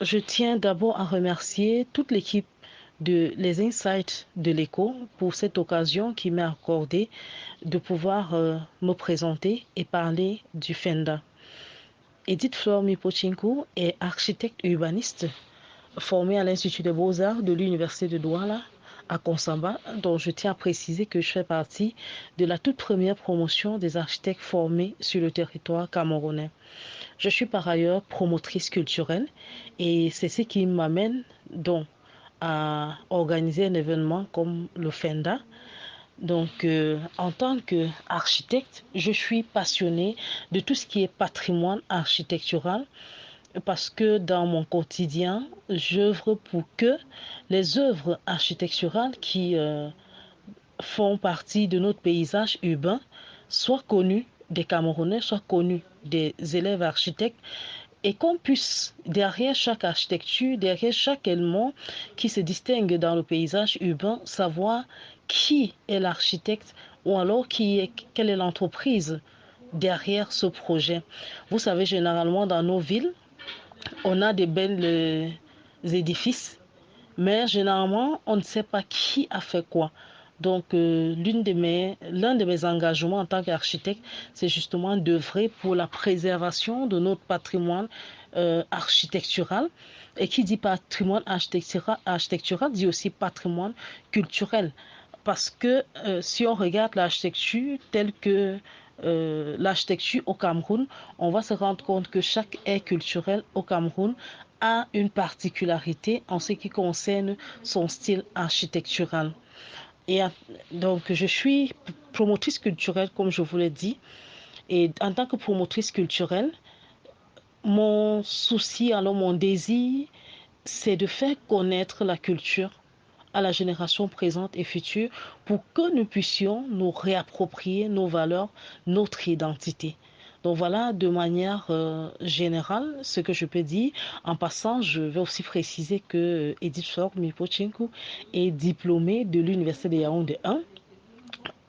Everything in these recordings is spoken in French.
Je tiens d'abord à remercier toute l'équipe de Les Insights de l'Écho pour cette occasion qui m'est accordée de pouvoir me présenter et parler du FENDA. Edith Flor Mipochinkou est architecte urbaniste formée à l'Institut des Beaux-Arts de l'Université de Douala à Konsamba, dont je tiens à préciser que je fais partie de la toute première promotion des architectes formés sur le territoire camerounais. Je suis par ailleurs promotrice culturelle et c'est ce qui m'amène donc à organiser un événement comme le FENDA. Donc, en tant qu'architecte, je suis passionnée de tout ce qui est patrimoine architectural parce que dans mon quotidien, j'œuvre pour que les œuvres architecturales qui font partie de notre paysage urbain soient connues des Camerounais, soient connues des élèves architectes et qu'on puisse, derrière chaque architecture, derrière chaque élément qui se distingue dans le paysage urbain, savoir qui est l'architecte ou alors quelle est l'entreprise derrière ce projet. Vous savez, généralement dans nos villes, on a des belles édifices, mais généralement, on ne sait pas qui a fait quoi. Donc, l'un de mes engagements en tant qu'architecte, c'est justement d'œuvrer pour la préservation de notre patrimoine architectural. Et qui dit patrimoine architectural dit aussi patrimoine culturel. Parce que si on regarde l'architecture telle que l'architecture au Cameroun, on va se rendre compte que chaque aire culturelle au Cameroun a une particularité en ce qui concerne son style architectural. Et donc, je suis promotrice culturelle, comme je vous l'ai dit. Et en tant que promotrice culturelle, mon souci, alors mon désir, c'est de faire connaître la culture à la génération présente et future pour que nous puissions nous réapproprier nos valeurs, notre identité. Donc voilà, de manière générale, ce que je peux dire. En passant, je vais aussi préciser que Edith Flor Mipochinkou est diplômée de l'Université de Yaoundé 1,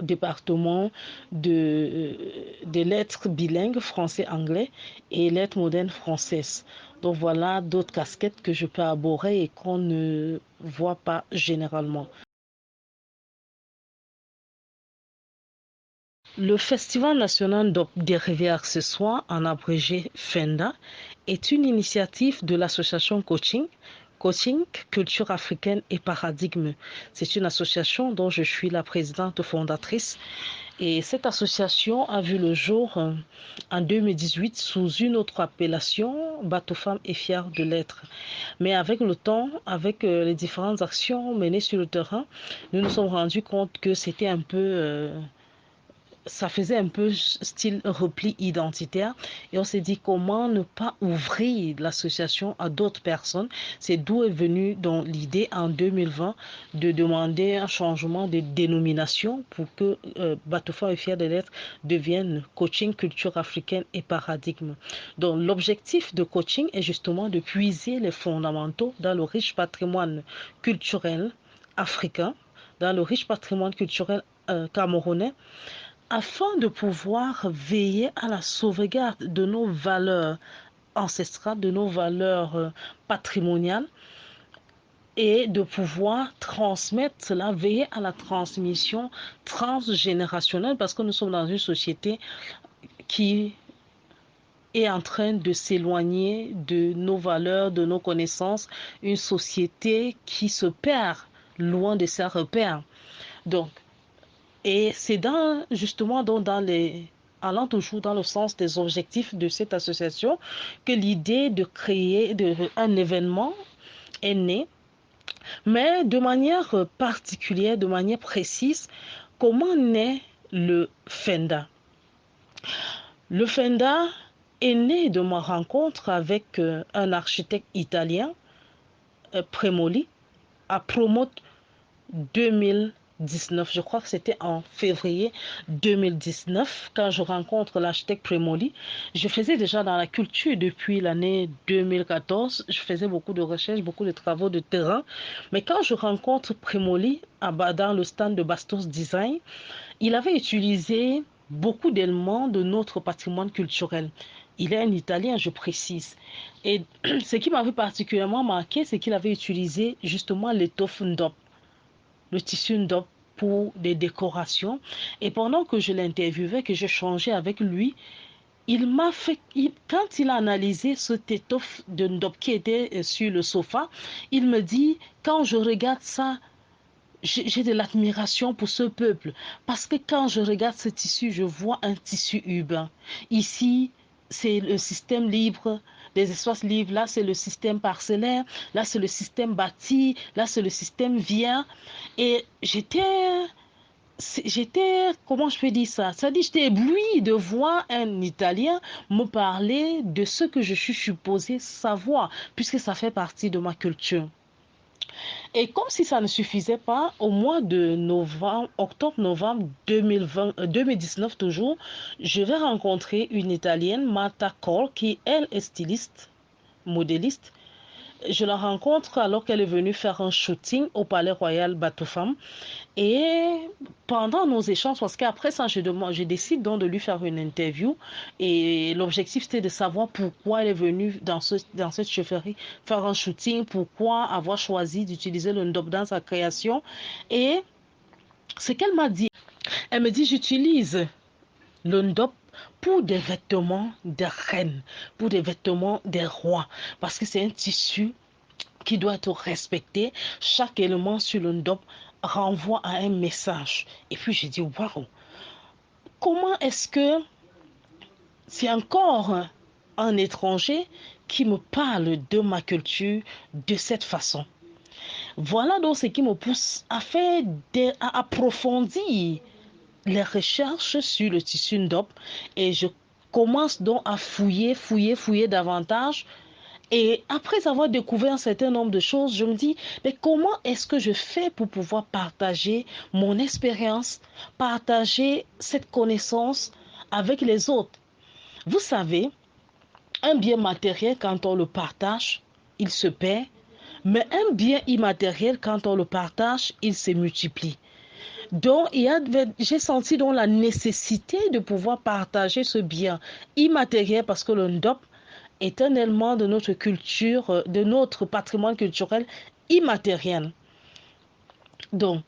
département des lettres bilingues français-anglais et lettres modernes françaises. Donc voilà d'autres casquettes que je peux aborder et qu'on ne voit pas généralement. Le Festival national des rivières accessoires, en abrégé FENDA, est une initiative de l'association Coaching, Culture africaine et Paradigme. C'est une association dont je suis la présidente fondatrice. Et cette association a vu le jour en 2018 sous une autre appellation, Bateau Femmes et Fiers de l'être. Mais avec le temps, avec les différentes actions menées sur le terrain, nous nous sommes rendus compte que c'était un peu ça faisait un peu style repli identitaire et on s'est dit comment ne pas ouvrir l'association à d'autres personnes. C'est d'où est venue donc l'idée en 2020 de demander un changement de dénomination pour que Batofa et Fier des Lettres devienne Coaching Culture Africaine et Paradigme. Donc l'objectif de coaching est justement de puiser les fondamentaux dans le riche patrimoine culturel africain, dans le riche patrimoine culturel camerounais, afin de pouvoir veiller à la sauvegarde de nos valeurs ancestrales, de nos valeurs patrimoniales et de pouvoir transmettre cela, veiller à la transmission transgénérationnelle parce que nous sommes dans une société qui est en train de s'éloigner de nos valeurs, de nos connaissances, une société qui se perd loin de ses repères. Donc, et c'est justement allant toujours dans le sens des objectifs de cette association que l'idée de créer un événement est née, mais de manière particulière, de manière précise, comment naît le FENDA? Le FENDA est né de ma rencontre avec un architecte italien, Premoli, à Promote 2000. 2019, je crois que c'était en février 2019, quand je rencontre l'architecte Prémoli. Je faisais déjà dans la culture depuis l'année 2014. Je faisais beaucoup de recherches, beaucoup de travaux de terrain. Mais quand je rencontre Prémoli dans le stand de Bastos Design, il avait utilisé beaucoup d'éléments de notre patrimoine culturel. Il est un Italien, je précise. Et ce qui m'avait particulièrement marqué, c'est qu'il avait utilisé justement l'étoffe ndop, le tissu ndop pour des décorations. Et pendant que je l'interviewais, que j'échangeais avec lui, quand il a analysé cette étoffe de ndop qui était sur le sofa, il me dit, quand je regarde ça, j'ai de l'admiration pour ce peuple parce que quand je regarde ce tissu, je vois un tissu urbain. Ici, c'est le système libre, des espaces libres. Là, c'est le système parcellaire. Là, c'est le système bâti. Là, c'est le système vierge. Et comment je peux dire ça? Ça dit, j'étais ébloui de voir un Italien me parler de ce que je suis supposé savoir, puisque ça fait partie de ma culture. Et comme si ça ne suffisait pas, au mois de novembre, octobre-novembre 2019 toujours, je vais rencontrer une Italienne, Marta Cole, qui elle est styliste, modéliste. Je la rencontre alors qu'elle est venue faire un shooting au Palais Royal Bateau Femme. Et pendant nos échanges, parce qu'après ça, je décide donc de lui faire une interview. Et l'objectif, c'était de savoir pourquoi elle est venue dans cette chefferie faire un shooting, pourquoi avoir choisi d'utiliser le ndop dans sa création. Et ce qu'elle m'a dit, elle me dit, j'utilise le ndop pour des vêtements des reines, pour des vêtements des rois, parce que c'est un tissu qui doit être respecté. Chaque élément sur le ndop renvoie à un message. Et puis j'ai dit, waouh, comment est-ce que c'est encore un étranger qui me parle de ma culture de cette façon? Voilà donc ce qui me pousse à approfondir les recherches sur le tissu ndop et je commence donc à fouiller davantage. Et après avoir découvert un certain nombre de choses, je me dis, mais comment est-ce que je fais pour pouvoir partager mon expérience, partager cette connaissance avec les autres? Vous savez, un bien matériel, quand on le partage, il se perd, mais un bien immatériel, quand on le partage, il se multiplie. Donc, j'ai senti donc la nécessité de pouvoir partager ce bien immatériel parce que le ndop est un élément de notre culture, de notre patrimoine culturel immatériel. Donc,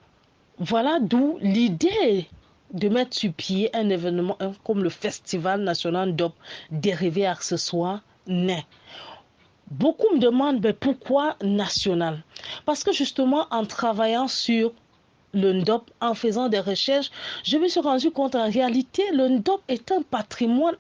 voilà d'où l'idée de mettre sur pied un événement comme le Festival national ndop dérivé accessoire naît. Beaucoup me demandent mais pourquoi national? Parce que justement, en travaillant sur le ndop, en faisant des recherches, je me suis rendu compte en réalité, le ndop est un patrimoine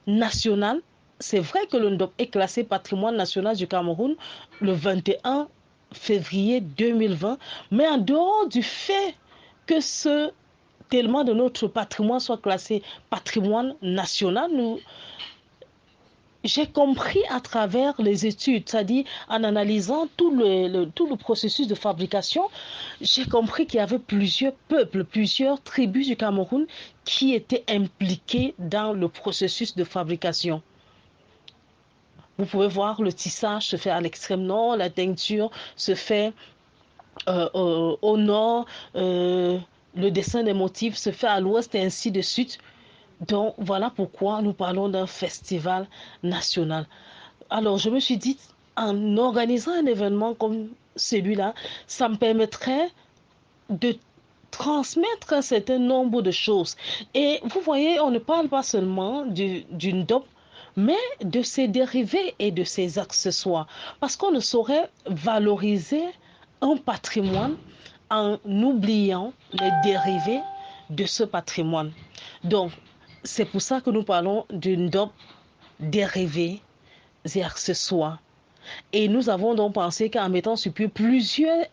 national. C'est vrai que le ndop est classé patrimoine national du Cameroun le 21 février 2020, mais en dehors du fait que ce tellement de notre patrimoine soit classé patrimoine national, j'ai compris à travers les études, c'est-à-dire en analysant tout le processus de fabrication, j'ai compris qu'il y avait plusieurs peuples, plusieurs tribus du Cameroun qui étaient impliqués dans le processus de fabrication. Vous pouvez voir, le tissage se fait à l'extrême nord, la teinture se fait au nord, le dessin des motifs se fait à l'ouest et ainsi de suite. Donc voilà pourquoi nous parlons d'un festival national. Alors je me suis dit, en organisant un événement comme celui-là, ça me permettrait de transmettre un certain nombre de choses. Et vous voyez, on ne parle pas seulement d'une dope, mais de ses dérivés et de ses accessoires. Parce qu'on ne saurait valoriser un patrimoine en oubliant les dérivés de ce patrimoine. Donc, c'est pour ça que nous parlons d'une dope dérivés et accessoires. Et nous avons donc pensé qu'en mettant sur pied plusieurs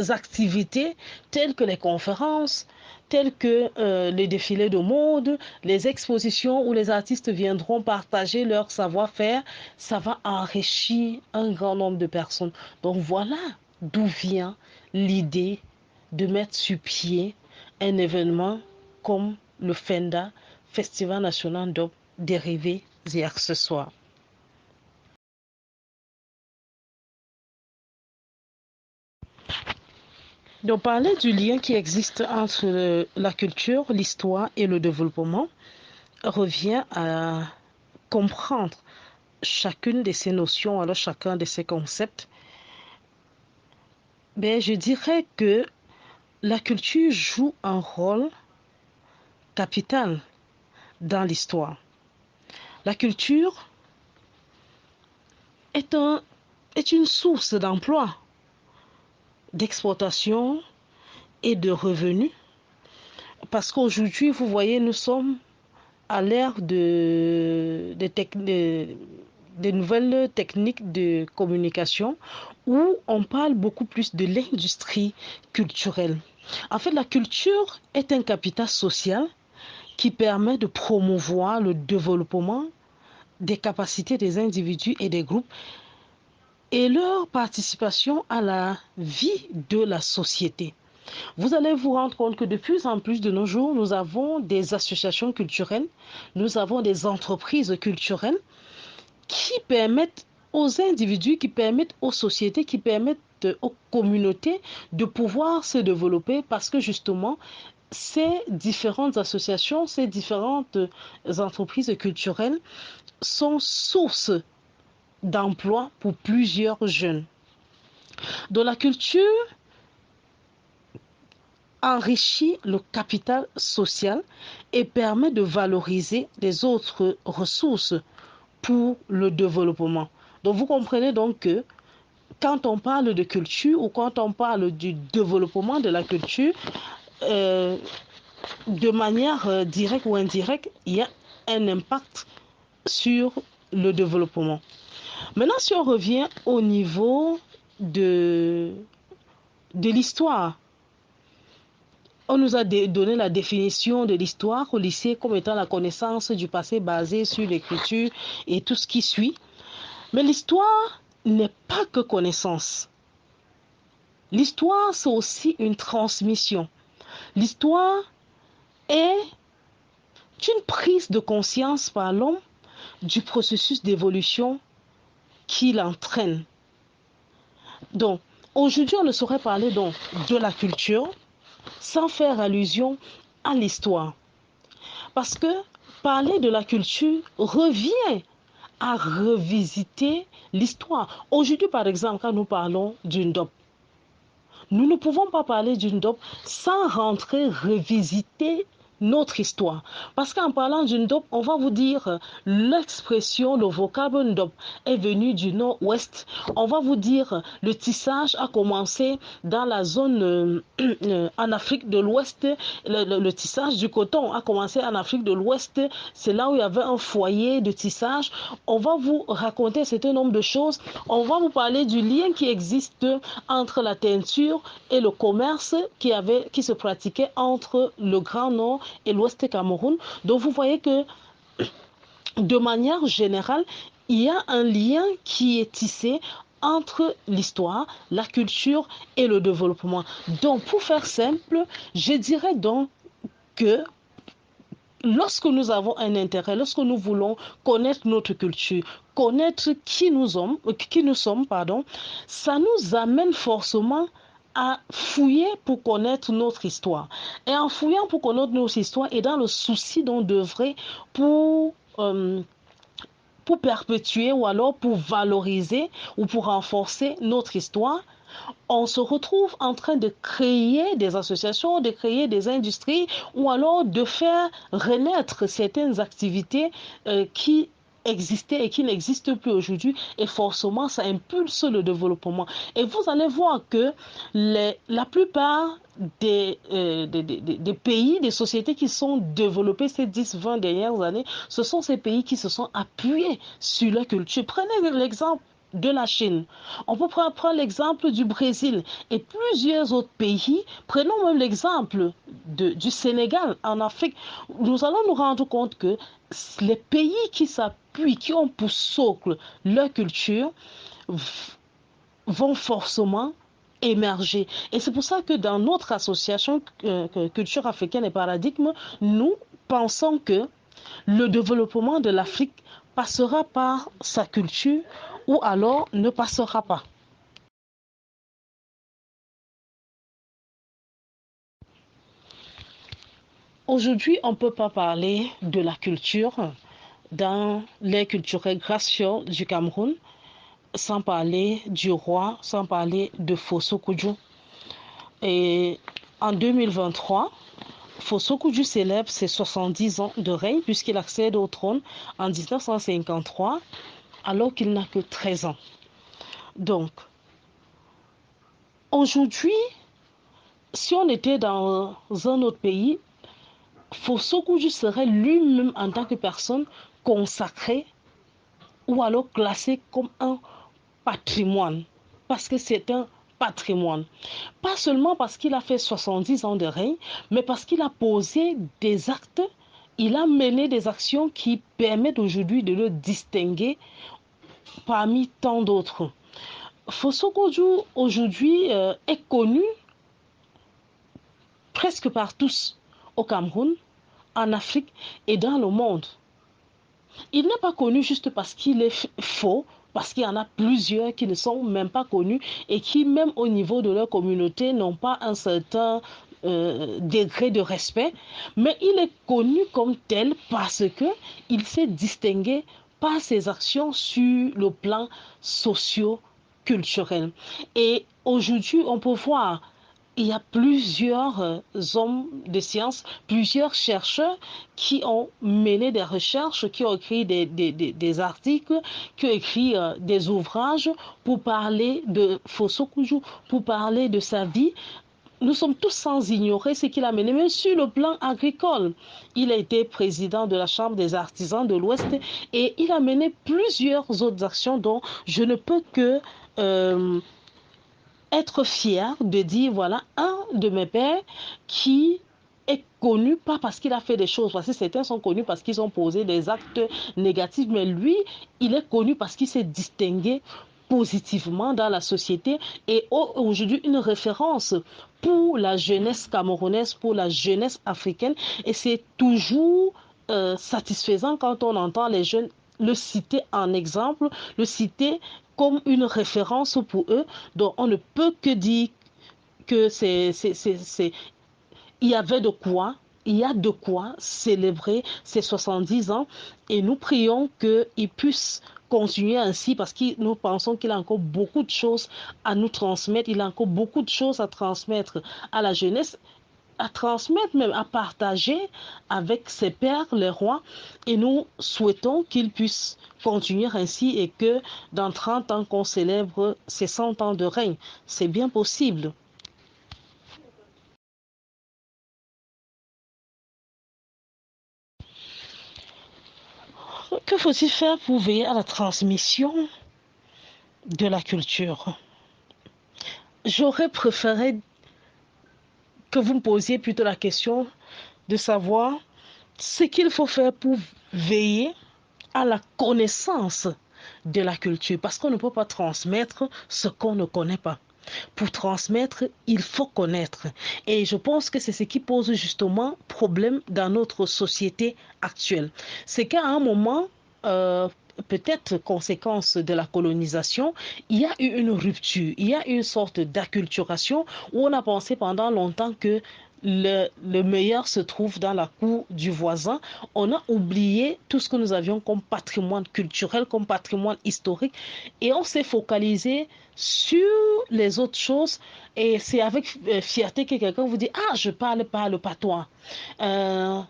activités telles que les conférences, telles que les défilés de mode, les expositions où les artistes viendront partager leur savoir-faire, ça va enrichir un grand nombre de personnes. Donc voilà d'où vient l'idée de mettre sur pied un événement comme le FENDA, Festival national d'op dérivés et accessoires. Donc, parler du lien qui existe entre la culture, l'histoire et le développement revient à comprendre chacune de ces notions, alors chacun de ces concepts. Mais je dirais que la culture joue un rôle capital dans l'histoire. La culture est une source d'emploi, d'exportation et de revenus. Parce qu'aujourd'hui, vous voyez, nous sommes à l'ère des nouvelles techniques de communication où on parle beaucoup plus de l'industrie culturelle. En fait, la culture est un capital social qui permet de promouvoir le développement des capacités des individus et des groupes et leur participation à la vie de la société. Vous allez vous rendre compte que de plus en plus de nos jours, nous avons des associations culturelles, nous avons des entreprises culturelles qui permettent aux individus, qui permettent aux sociétés, qui permettent aux communautés de pouvoir se développer parce que justement, ces différentes associations, ces différentes entreprises culturelles sont source d'emploi pour plusieurs jeunes. Donc la culture enrichit le capital social et permet de valoriser les autres ressources pour le développement. Donc vous comprenez donc que quand on parle de culture ou quand on parle du développement de la culture, de manière directe ou indirecte, il y a un impact sur le développement. Maintenant, si on revient au niveau de l'histoire, on nous a donné la définition de l'histoire au lycée comme étant la connaissance du passé basée sur l'écriture et tout ce qui suit. Mais l'histoire n'est pas que connaissance. L'histoire, c'est aussi une transmission. L'histoire est une prise de conscience par l'homme du processus d'évolution qu'il entraîne. Donc, aujourd'hui, on ne saurait parler donc de la culture sans faire allusion à l'histoire. Parce que parler de la culture revient à revisiter l'histoire. Aujourd'hui, par exemple, quand nous parlons d'une DOP, nous ne pouvons pas parler d'une DOP sans revisiter notre histoire. Parce qu'en parlant d'une DOP, on va vous dire l'expression, le vocable NDOP est venu du nord-ouest. On va vous dire le tissage a commencé dans la zone en Afrique de l'Ouest. Le tissage du coton a commencé en Afrique de l'Ouest. C'est là où il y avait un foyer de tissage. On va vous raconter un certain nombre de choses. On va vous parler du lien qui existe entre la teinture et le commerce qui se pratiquait entre le Grand Nord et l'Ouest Cameroun. Donc vous voyez que de manière générale, il y a un lien qui est tissé entre l'histoire, la culture et le développement. Donc pour faire simple, je dirais donc que lorsque nous avons un intérêt, lorsque nous voulons connaître notre culture, connaître qui nous sommes, ça nous amène forcément à fouiller pour connaître notre histoire. Et en fouillant pour connaître notre histoire et dans le souci d'en devrait pour perpétuer ou alors pour valoriser ou pour renforcer notre histoire, on se retrouve en train de créer des associations, de créer des industries ou alors de faire renaître certaines activités qui existaient et qui n'existent plus aujourd'hui et forcément ça impulse le développement. Et vous allez voir que la plupart des pays, des sociétés qui sont développées ces 10-20 dernières années, ce sont ces pays qui se sont appuyés sur la culture. Prenez l'exemple de la Chine. On peut prendre l'exemple du Brésil et plusieurs autres pays. Prenons même l'exemple du Sénégal en Afrique. Nous allons nous rendre compte que les pays qui s'appuient, qui ont pour socle leur culture, vont forcément émerger. Et c'est pour ça que dans notre association Culture africaine et paradigme, nous pensons que le développement de l'Afrique passera par sa culture ou alors ne passera pas. Aujourd'hui, on ne peut pas parler de la culture dans les culturelles gracieuses du Cameroun sans parler du roi, sans parler de Fosso Kudju. Et en 2023, Fosso Kudju célèbre ses 70 ans de règne puisqu'il accède au trône en 1953 alors qu'il n'a que 13 ans. Donc, aujourd'hui, si on était dans un autre pays, Fosso Kudju serait lui-même en tant que personne consacrée ou alors classée comme un patrimoine, parce que c'est un patrimoine. Pas seulement parce qu'il a fait 70 ans de règne, mais parce qu'il a posé des actes, il a mené des actions qui permettent aujourd'hui de le distinguer parmi tant d'autres. Fosso Kudju aujourd'hui est connu presque par tous au Cameroun, en Afrique et dans le monde. Il n'est pas connu juste parce qu'il est faux, parce qu'il y en a plusieurs qui ne sont même pas connus et qui, même au niveau de leur communauté, n'ont pas un certain degré de respect, mais il est connu comme tel parce qu'il s'est distingué par ses actions sur le plan socio-culturel. Et aujourd'hui, on peut voir il y a plusieurs hommes de science, plusieurs chercheurs qui ont mené des recherches, qui ont écrit des articles, qui ont écrit des ouvrages pour parler de Fosso Kudju, pour parler de sa vie. Nous sommes tous sans ignorer ce qu'il a mené, même sur le plan agricole. Il a été président de la Chambre des artisans de l'Ouest et il a mené plusieurs autres actions dont je ne peux que être fier de dire, voilà, un de mes pères qui est connu, pas parce qu'il a fait des choses, parce que certains sont connus parce qu'ils ont posé des actes négatifs, mais lui, il est connu parce qu'il s'est distingué positivement dans la société et aujourd'hui une référence pour la jeunesse camerounaise, pour la jeunesse africaine. Et c'est toujours satisfaisant quand on entend les jeunes le citer en exemple, le citer comme une référence pour eux. Donc on ne peut que dire que il y avait de quoi, il y a de quoi célébrer ces 70 ans et nous prions qu'il puisse continuer ainsi parce que nous pensons qu'il a encore beaucoup de choses à nous transmettre, il a encore beaucoup de choses à transmettre à la jeunesse, à transmettre même, à partager avec ses pères, les rois, et nous souhaitons qu'il puisse continuer ainsi et que dans 30 ans qu'on célèbre ses 100 ans de règne. C'est bien possible. Que faut-il faire pour veiller à la transmission de la culture? J'aurais préféré que vous me posiez plutôt la question de savoir ce qu'il faut faire pour veiller à la connaissance de la culture, parce qu'on ne peut pas transmettre ce qu'on ne connaît pas. Pour transmettre, il faut connaître. Et je pense que c'est ce qui pose justement problème dans notre société actuelle. C'est qu'à un moment, peut-être conséquence de la colonisation, il y a eu une rupture, il y a eu une sorte d'acculturation où on a pensé pendant longtemps que le meilleur se trouve dans la cour du voisin. On a oublié tout ce que nous avions comme patrimoine culturel, comme patrimoine historique, et on s'est focalisé sur les autres choses. Et c'est avec fierté que quelqu'un vous dit, ah, je parle pas le patois. Euh,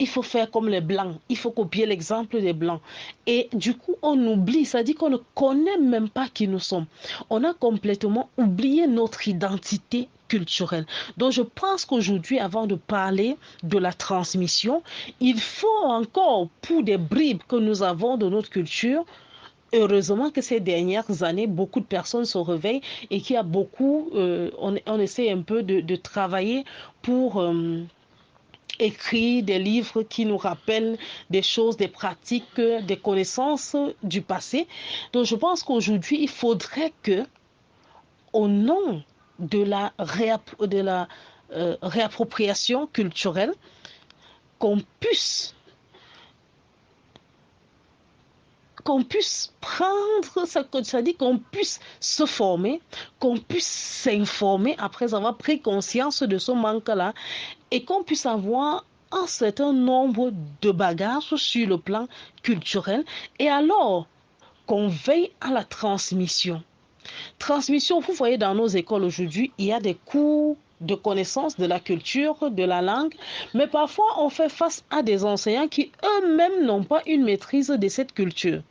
il faut faire comme les Blancs, il faut copier l'exemple des Blancs. Et du coup, on oublie, ça dit qu'on ne connaît même pas qui nous sommes. On a complètement oublié notre identité culturelle. Donc je pense qu'aujourd'hui, avant de parler de la transmission, il faut encore, pour des bribes que nous avons de notre culture, heureusement que ces dernières années, beaucoup de personnes se réveillent et qu'il y a beaucoup, on essaie un peu de travailler pour écrire des livres qui nous rappellent des choses, des pratiques, des connaissances du passé. Donc je pense qu'aujourd'hui, il faudrait que, au nom de la réappropriation culturelle, qu'on puisse prendre ce que ça dit, qu'on puisse se former, qu'on puisse s'informer après avoir pris conscience de ce manque-là et qu'on puisse avoir un certain nombre de bagages sur le plan culturel et alors qu'on veille à la transmission. Transmission, vous voyez dans nos écoles aujourd'hui, il y a des cours de connaissance de la culture, de la langue, mais parfois on fait face à des enseignants qui eux-mêmes n'ont pas une maîtrise de cette culture.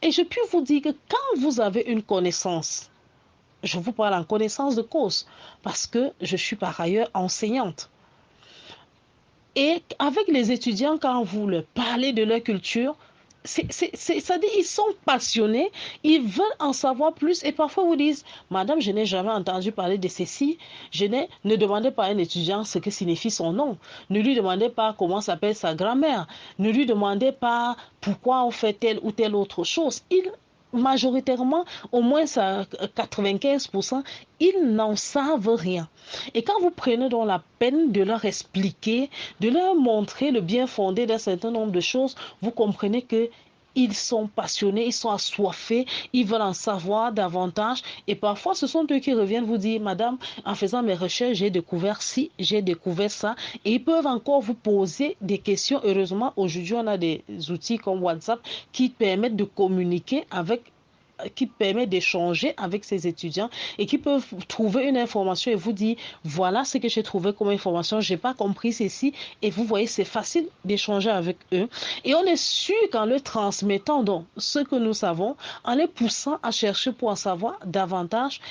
Et je puis vous dire que quand vous avez une connaissance, je vous parle en connaissance de cause, parce que je suis par ailleurs enseignante. Et avec les étudiants, quand vous leur parlez de leur culture, c'est-à-dire ils sont passionnés, ils veulent en savoir plus et parfois vous disent, Madame, je n'ai jamais entendu parler de ceci, ne demandez pas à un étudiant ce que signifie son nom, ne lui demandez pas comment s'appelle sa grand-mère, ne lui demandez pas pourquoi on fait telle ou telle autre chose. Majoritairement, au moins à 95%, ils n'en savent rien. Et quand vous prenez donc la peine de leur expliquer, de leur montrer le bien fondé d'un certain nombre de choses, vous comprenez que ils sont passionnés, ils sont assoiffés, ils veulent en savoir davantage. Et parfois, ce sont eux qui reviennent vous dire, Madame, en faisant mes recherches, j'ai découvert ci, j'ai découvert ça. Et ils peuvent encore vous poser des questions. Heureusement, aujourd'hui, on a des outils comme WhatsApp qui permettent de communiquer qui permet d'échanger avec ces étudiants et qui peuvent trouver une information et vous dire voilà ce que j'ai trouvé comme information, j'ai pas compris ceci et vous voyez c'est facile d'échanger avec eux et on est sûr qu'en leur transmettant donc ce que nous savons, en les poussant à chercher pour en savoir davantage,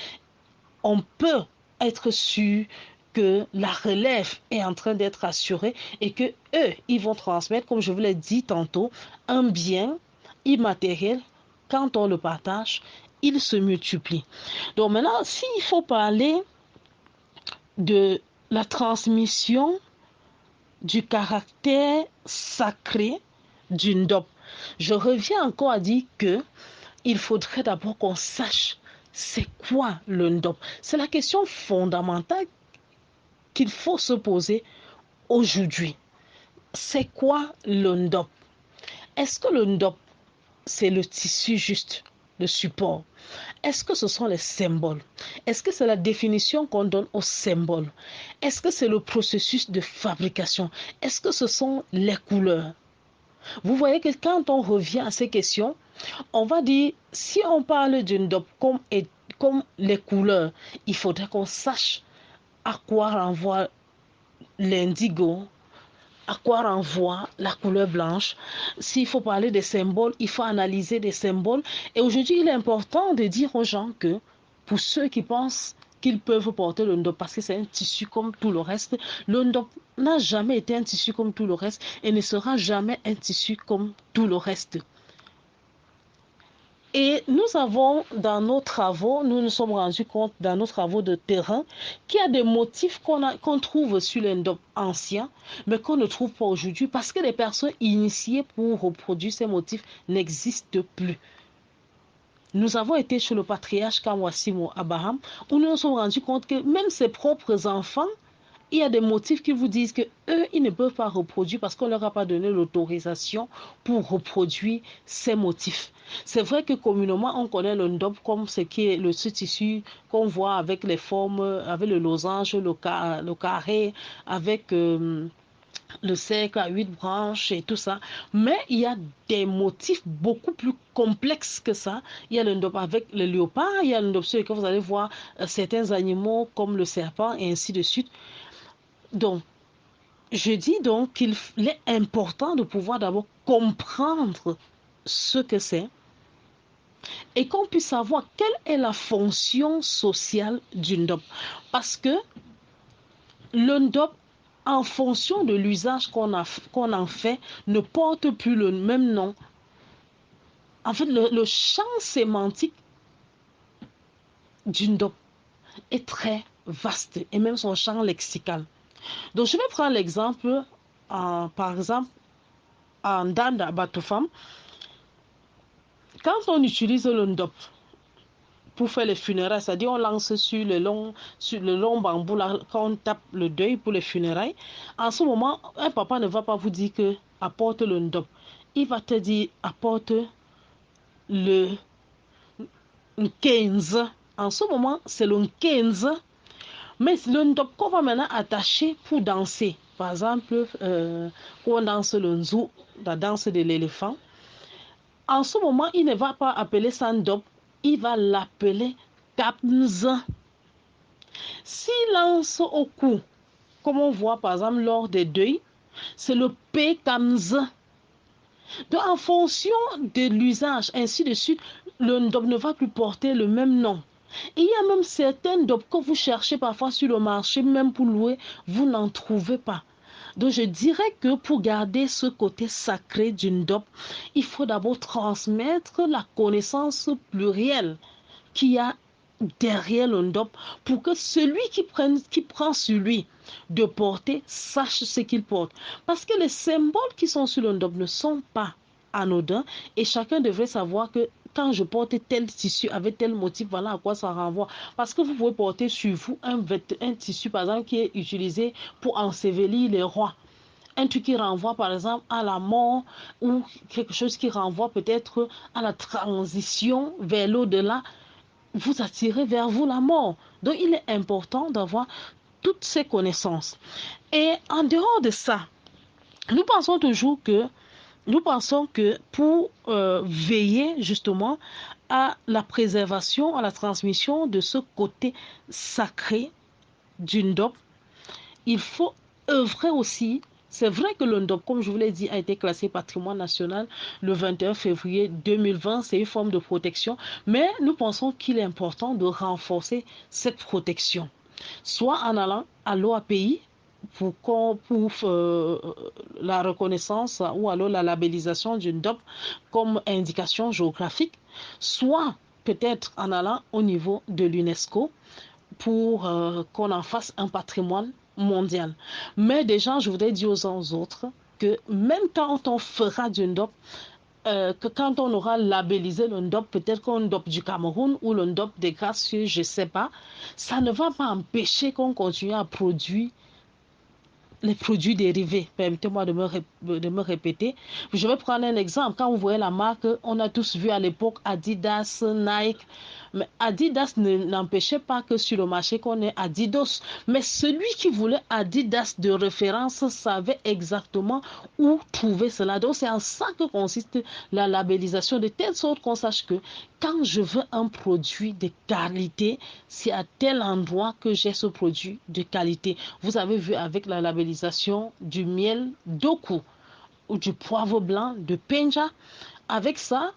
on peut être sûr que la relève est en train d'être assurée et que eux, ils vont transmettre, comme je vous l'ai dit tantôt, un bien immatériel. Quand on le partage, il se multiplie. Donc maintenant, s'il faut parler de la transmission du caractère sacré d'une dope, je reviens encore à dire que il faudrait d'abord qu'on sache c'est quoi le ndop. C'est la question fondamentale qu'il faut se poser aujourd'hui. C'est quoi le ndop? Est-ce que le ndop, c'est le tissu juste, le support? Est-ce que ce sont les symboles? Est-ce que c'est la définition qu'on donne aux symboles? Est-ce que c'est le processus de fabrication? Est-ce que ce sont les couleurs? Vous voyez que quand on revient à ces questions, on va dire, si on parle d'une dope comme les couleurs, il faudrait qu'on sache à quoi renvoie l'indigo, à quoi renvoie la couleur blanche. S'il faut parler des symboles, il faut analyser des symboles. Et aujourd'hui, il est important de dire aux gens que pour ceux qui pensent qu'ils peuvent porter le ndop parce que c'est un tissu comme tout le reste, le ndop n'a jamais été un tissu comme tout le reste et ne sera jamais un tissu comme tout le reste. Et nous avons dans nos travaux, nous nous sommes rendus compte dans nos travaux de terrain qu'il y a des motifs qu'on trouve sur les ndop anciens, mais qu'on ne trouve pas aujourd'hui parce que les personnes initiées pour reproduire ces motifs n'existent plus. Nous avons été chez le patriarche Kamwasimo Abraham où nous nous sommes rendus compte que même ses propres enfants, il y a des motifs qui vous disent que eux, ils ne peuvent pas reproduire parce qu'on leur a pas donné l'autorisation pour reproduire ces motifs. C'est vrai que communément, on connaît le ndop comme ce qui est ce tissu qu'on voit avec les formes, avec le losange, le carré, avec le cercle à 8 branches et tout ça. Mais il y a des motifs beaucoup plus complexes que ça. Il y a le ndop avec le léopard, il y a le ndop sur lequel vous allez voir certains animaux comme le serpent et ainsi de suite. Donc, je dis donc qu'il est important de pouvoir d'abord comprendre ce que c'est et qu'on puisse savoir quelle est la fonction sociale du ndop. Parce que le ndop, en fonction de l'usage qu'on en fait, ne porte plus le même nom. En fait, le champ sémantique du ndop est très vaste et même son champ lexical. Donc, je vais prendre l'exemple, par exemple, en Danda Batufam, quand on utilise le ndop, pour faire les funérailles, c'est-à-dire on lance sur le long bambou, là, quand on tape le deuil pour les funérailles. En ce moment, un papa ne va pas vous dire que apporte le ndop. Il va te dire apporte le 15. En ce moment, c'est le 15. Mais le ndop qu'on va maintenant attacher pour danser. Par exemple, quand on danse le nzou, la danse de l'éléphant. En ce moment, il ne va pas appeler ça ndop, il va l'appeler kapnz. S'il lance au cou, comme on voit par exemple lors des deuils, c'est le P kamz. Donc en fonction de l'usage, ainsi de suite, le ndop ne va plus porter le même nom. Et il y a même certains ndop que vous cherchez parfois sur le marché, même pour louer, vous n'en trouvez pas. Donc je dirais que pour garder ce côté sacré du ndop, il faut d'abord transmettre la connaissance plurielle qu'il y a derrière le ndop pour que celui qui prend sur lui de porter sache ce qu'il porte. Parce que les symboles qui sont sur le ndop ne sont pas anodins et chacun devrait savoir que quand je porte tel tissu avec tel motif, voilà à quoi ça renvoie. Parce que vous pouvez porter sur vous un tissu, par exemple, qui est utilisé pour ensevelir les rois. Un truc qui renvoie, par exemple, à la mort ou quelque chose qui renvoie peut-être à la transition vers l'au-delà. Vous attirez vers vous la mort. Donc, il est important d'avoir toutes ces connaissances. Et en dehors de ça, nous pensons toujours que nous pensons que pour veiller justement à la préservation, à la transmission de ce côté sacré du ndop, il faut œuvrer aussi. C'est vrai que le ndop, comme je vous l'ai dit, a été classé patrimoine national le 21 février 2020. C'est une forme de protection, mais nous pensons qu'il est important de renforcer cette protection, soit en allant à l'OAPI pour la reconnaissance ou alors la labellisation du ndop comme indication géographique, soit peut-être en allant au niveau de l'UNESCO pour qu'on en fasse un patrimoine mondial. Mais déjà, je voudrais dire aux uns aux autres que même quand on fera du ndop, que quand on aura labellisé le ndop, peut-être qu'on ndop du Cameroun ou le ndop des Gracieux, je ne sais pas, ça ne va pas empêcher qu'on continue à produire les produits dérivés. Permettez-moi de me répéter. Je vais prendre un exemple. Quand vous voyez la marque, on a tous vu à l'époque Adidas, Nike. Mais Adidas n'empêchait pas que sur le marché qu'on ait Adidas. Mais celui qui voulait Adidas de référence savait exactement où trouver cela. Donc c'est en ça que consiste la labellisation, de telle sorte qu'on sache que quand je veux un produit de qualité, c'est à tel endroit que j'ai ce produit de qualité. Vous avez vu avec la labellisation du miel d'Oku ou du poivre blanc de Penja. Avec ça,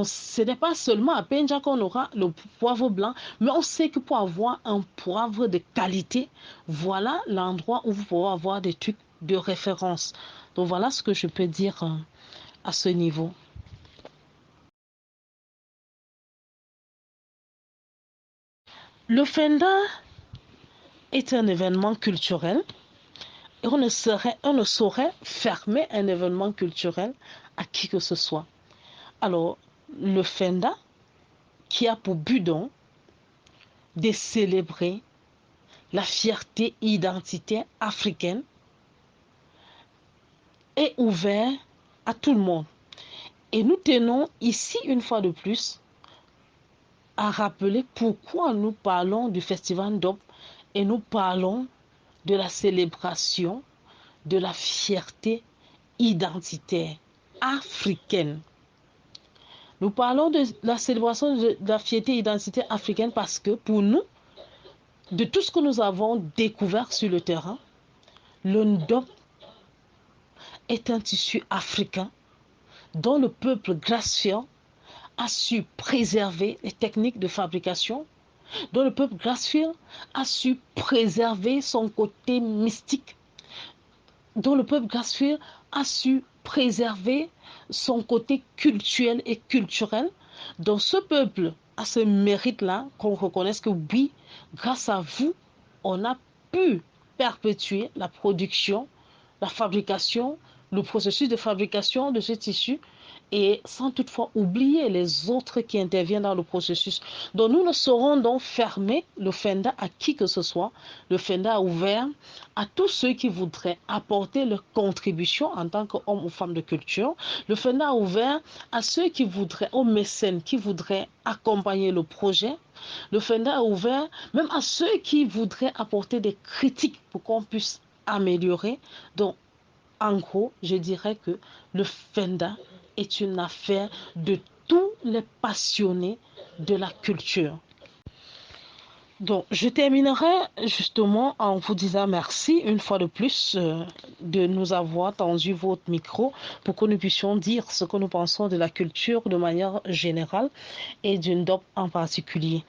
ce n'est pas seulement à Penja qu'on aura le poivre blanc, mais on sait que pour avoir un poivre de qualité, voilà l'endroit où vous pouvez avoir des trucs de référence. Donc voilà ce que je peux dire à ce niveau. Le Fenda est un événement culturel et on ne saurait fermer un événement culturel à qui que ce soit. Alors, le Fenda, qui a pour but donc de célébrer la fierté identitaire africaine, est ouvert à tout le monde. Et nous tenons ici, une fois de plus, à rappeler pourquoi nous parlons du Festival Ndop et nous parlons de la célébration de la fierté identitaire africaine. Nous parlons de la célébration de la fierté identitaire africaine parce que pour nous, de tout ce que nous avons découvert sur le terrain, le ndop est un tissu africain dont le peuple gracieux a su préserver les techniques de fabrication, dont le peuple gracieux a su préserver son côté mystique, dont le peuple gracieux a su préserver son côté culturel et culturel. Donc ce peuple a ce mérite-là, qu'on reconnaisse que oui, grâce à vous, on a pu perpétuer la production, la fabrication, le processus de fabrication de ce tissu et sans toutefois oublier les autres qui interviennent dans le processus. Donc nous ne saurons donc fermer le FENDA à qui que ce soit. Le FENDA a ouvert à tous ceux qui voudraient apporter leur contribution en tant qu'hommes ou femmes de culture. Le FENDA a ouvert à ceux qui voudraient, aux mécènes qui voudraient accompagner le projet. Le FENDA a ouvert même à ceux qui voudraient apporter des critiques pour qu'on puisse améliorer. Donc, en gros, je dirais que le FENDA est une affaire de tous les passionnés de la culture. Donc, je terminerai justement en vous disant merci une fois de plus de nous avoir tendu votre micro pour que nous puissions dire ce que nous pensons de la culture de manière générale et d'une DOP en particulier.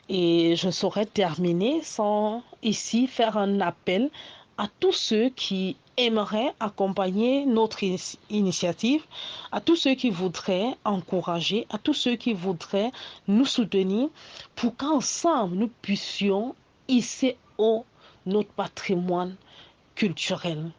Et je saurais terminer sans ici faire un appel à tous ceux qui aimeraient accompagner notre initiative, à tous ceux qui voudraient encourager, à tous ceux qui voudraient nous soutenir pour qu'ensemble nous puissions hisser haut notre patrimoine culturel.